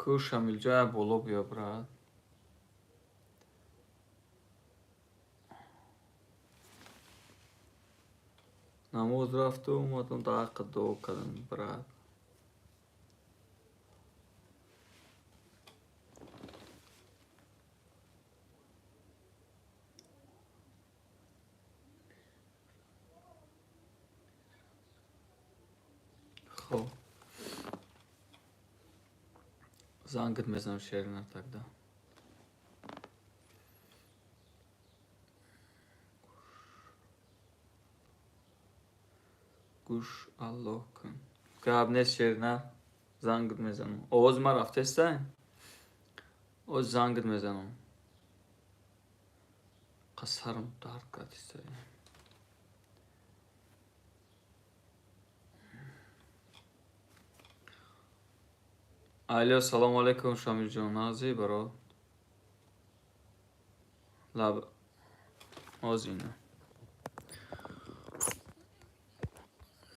کو شامل جای بالا بیا برات. نماز رفته اومدم تا حق دعا کردم برات. خب زنگت میزنم شیر نتکده. گوش الله کن گاب نیست شیر نه. زنگت میزنم آواز ما رفته است. او زنگت میزنم قصرم درد کرد است. الو سلام علیکم شامل جان نازی برو لب آزینه